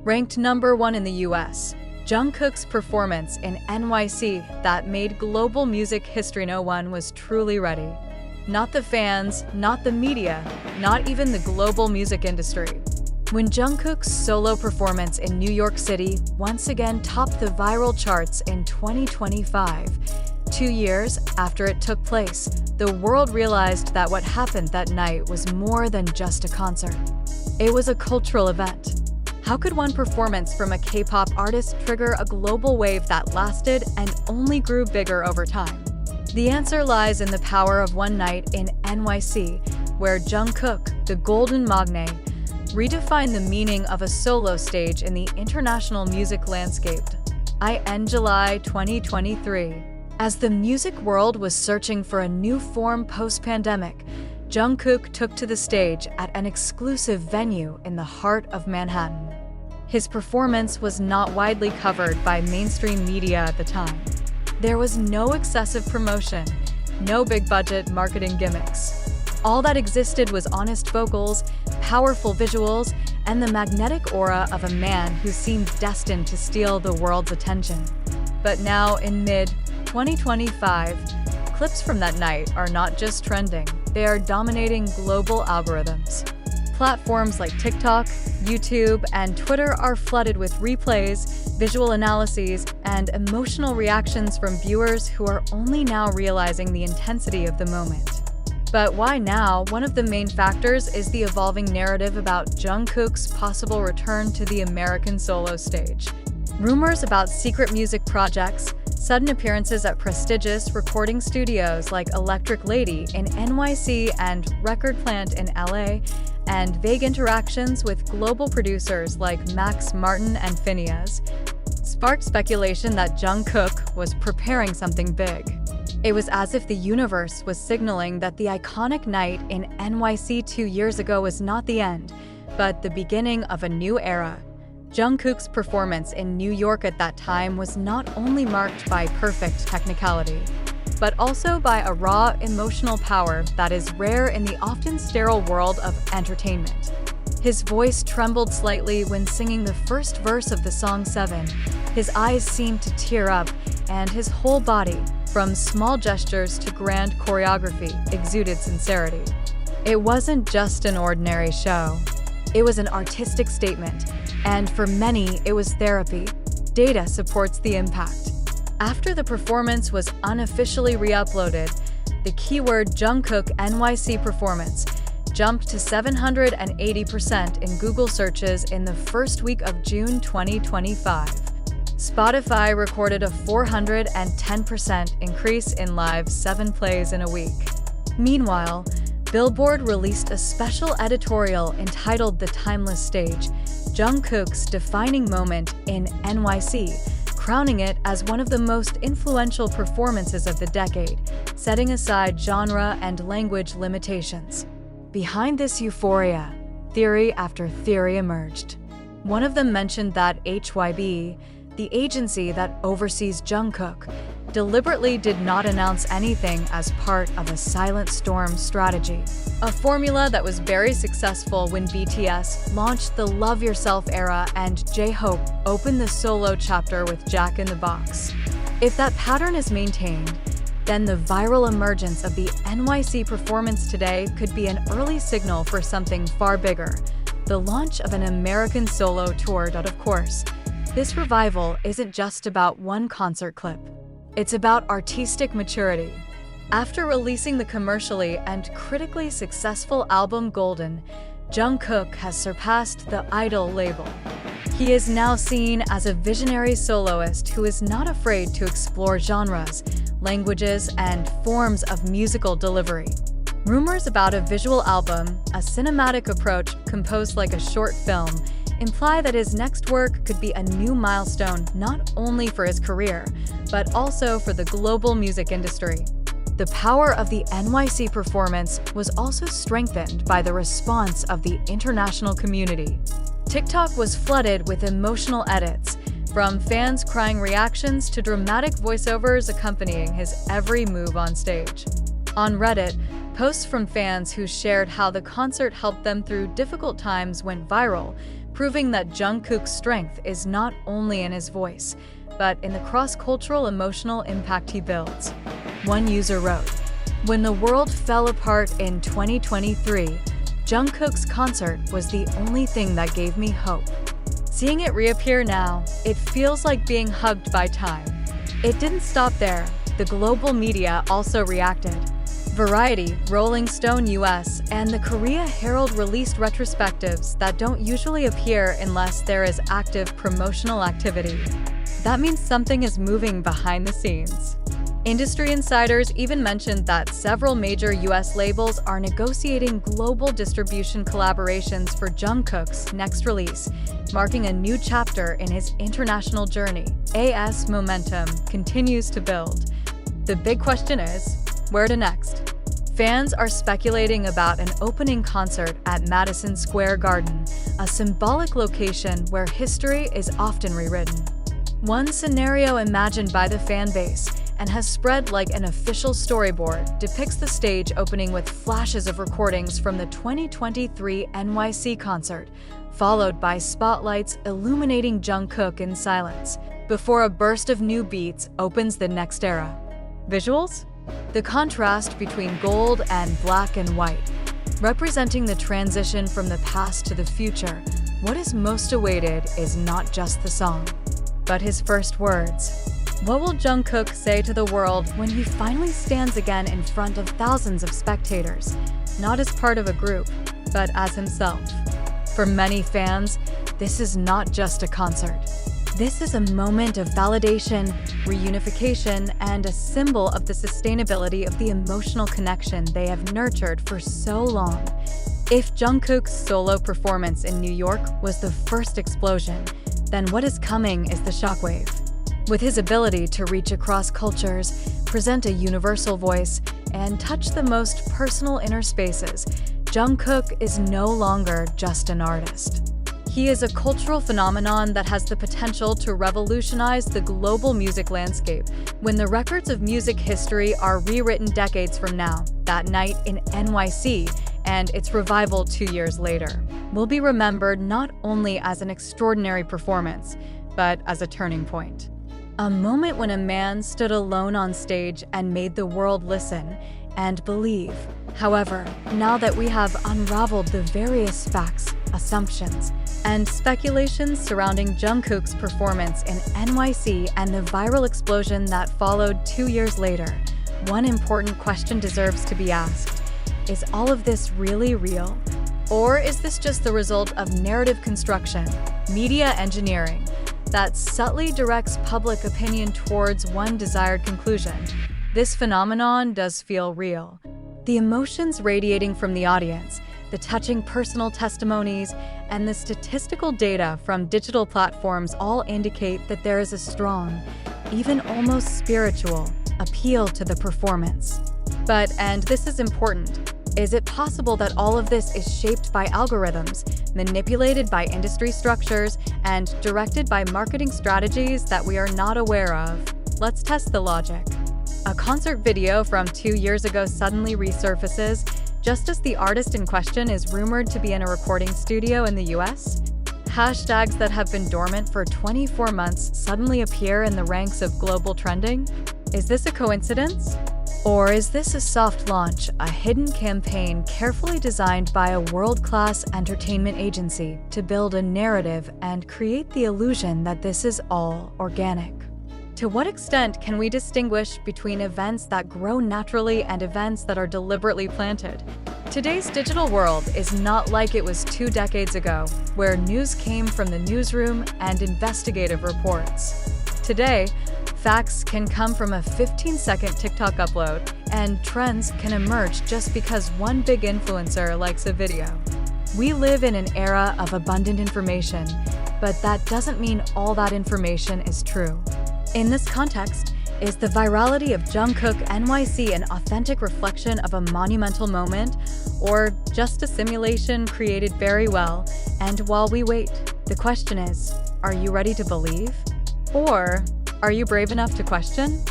Ranked number 1 in the US, Jungkook's performance in NYC that made global music history. No one was truly ready. Not the fans, not the media, not even the global music industry. When Jungkook's solo performance in New York City once again topped the viral charts in 2025, 2 years after it took place, the world realized that what happened that night was more than just a concert. It was a cultural event. How could one performance from a K-pop artist trigger a global wave that lasted and only grew bigger over time? The answer lies in the power of one night in NYC, where Jungkook, the golden magne, redefined the meaning of a solo stage in the international music landscape. In July 2023, as the music world was searching for a new form post-pandemic, Jungkook took to the stage at an exclusive venue in the heart of Manhattan. His performance was not widely covered by mainstream media at the time. There was no excessive promotion, no big-budget marketing gimmicks. All that existed was honest vocals, powerful visuals, and the magnetic aura of a man who seemed destined to steal the world's attention. But now, in mid-2025, clips from that night are not just trending, they are dominating global algorithms. Platforms like TikTok, YouTube, and Twitter are flooded with replays, visual analyses, and emotional reactions from viewers who are only now realizing the intensity of the moment. But why now? One of the main factors is the evolving narrative about Jungkook's possible return to the American solo stage. Rumors about secret music projects, sudden appearances at prestigious recording studios like Electric Lady in NYC and Record Plant in LA, and vague interactions with global producers like Max Martin and Phineas, sparked speculation that Jungkook was preparing something big. It was as if the universe was signaling that the iconic night in NYC 2 years ago was not the end, but the beginning of a new era. Jungkook's performance in New York at that time was not only marked by perfect technicality, but also by a raw emotional power that is rare in the often sterile world of entertainment. His voice trembled slightly when singing the first verse of the song 7. His eyes seemed to tear up, and his whole body, from small gestures to grand choreography, exuded sincerity. It wasn't just an ordinary show. It was an artistic statement, and for many, it was therapy. Data supports the impact. After the performance was unofficially re-uploaded, the keyword Jungkook NYC performance jumped to 780% in Google searches in the first week of June 2025. Spotify recorded a 410% increase in live 7 plays in a week. Meanwhile, Billboard released a special editorial entitled The Timeless Stage, Jungkook's defining moment in NYC, crowning it as one of the most influential performances of the decade, setting aside genre and language limitations. Behind this euphoria, theory after theory emerged. One of them mentioned that HYB, the agency that oversees Jungkook, deliberately did not announce anything as part of a silent storm strategy, a formula that was very successful when BTS launched the Love Yourself era and J-Hope opened the solo chapter with Jack in the Box. If that pattern is maintained, then the viral emergence of the NYC performance today could be an early signal for something far bigger, the launch of an American solo tour. Of course, this revival isn't just about one concert clip. It's about artistic maturity. After releasing the commercially and critically successful album Golden, Jungkook has surpassed the Idol label. He is now seen as a visionary soloist who is not afraid to explore genres, languages, and forms of musical delivery. Rumors about a visual album, a cinematic approach composed like a short film, imply that his next work could be a new milestone not only for his career, but also for the global music industry. The power of the NYC performance was also strengthened by the response of the international community. TikTok was flooded with emotional edits, from fans crying reactions to dramatic voiceovers accompanying his every move on stage. On Reddit, Posts from fans who shared how the concert helped them through difficult times went viral, proving that Jungkook's strength is not only in his voice, but in the cross-cultural emotional impact he builds. One user wrote, "When the world fell apart in 2023, Jungkook's concert was the only thing that gave me hope. Seeing it reappear now, it feels like being hugged by time." It didn't stop there. The global media also reacted. Variety, Rolling Stone US, and the Korea Herald released retrospectives that don't usually appear unless there is active promotional activity. That means something is moving behind the scenes. Industry insiders even mentioned that several major US labels are negotiating global distribution collaborations for Jungkook's next release, marking a new chapter in his international journey. AS momentum continues to build. The big question is, where to next? Fans are speculating about an opening concert at Madison Square Garden, a symbolic location where history is often rewritten. One scenario imagined by the fan base and has spread like an official storyboard depicts the stage opening with flashes of recordings from the 2023 NYC concert, followed by spotlights illuminating Jungkook in silence, before a burst of new beats opens the next era. Visuals? The contrast between gold and black and white, representing the transition from the past to the future. What is most awaited is not just the song, but his first words. What will Jungkook say to the world when he finally stands again in front of thousands of spectators, not as part of a group, but as himself? For many fans, this is not just a concert. This is a moment of validation, reunification, and a symbol of the sustainability of the emotional connection they have nurtured for so long. If Jungkook's solo performance in New York was the first explosion, then what is coming is the shockwave. With his ability to reach across cultures, present a universal voice, and touch the most personal inner spaces, Jungkook is no longer just an artist. He is a cultural phenomenon that has the potential to revolutionize the global music landscape. When the records of music history are rewritten decades from now, that night in NYC and its revival 2 years later will be remembered not only as an extraordinary performance, but as a turning point. A moment when a man stood alone on stage and made the world listen and believe. However, now that we have unraveled the various facts, assumptions, and speculations surrounding Jungkook's performance in NYC and the viral explosion that followed 2 years later, one important question deserves to be asked. Is all of this really real? Or is this just the result of narrative construction, media engineering, that subtly directs public opinion towards one desired conclusion? This phenomenon does feel real. The emotions radiating from the audience, the touching personal testimonies, and the statistical data from digital platforms all indicate that there is a strong, even almost spiritual, appeal to the performance. But, and this is important, is it possible that all of this is shaped by algorithms, manipulated by industry structures, and directed by marketing strategies that we are not aware of? Let's test the logic. A concert video from 2 years ago suddenly resurfaces, just as the artist in question is rumored to be in a recording studio in the US. Hashtags that have been dormant for 24 months suddenly appear in the ranks of global trending. Is this a coincidence? Or is this a soft launch, a hidden campaign carefully designed by a world-class entertainment agency to build a narrative and create the illusion that this is all organic? To what extent can we distinguish between events that grow naturally and events that are deliberately planted? Today's digital world is not like it was 2 decades ago, where news came from the newsroom and investigative reports. Today, facts can come from a 15-second TikTok upload, and trends can emerge just because one big influencer likes a video. We live in an era of abundant information, but that doesn't mean all that information is true. In this context, is the virality of Jungkook NYC an authentic reflection of a monumental moment, or just a simulation created very well? And while we wait, the question is, are you ready to believe? Or are you brave enough to question?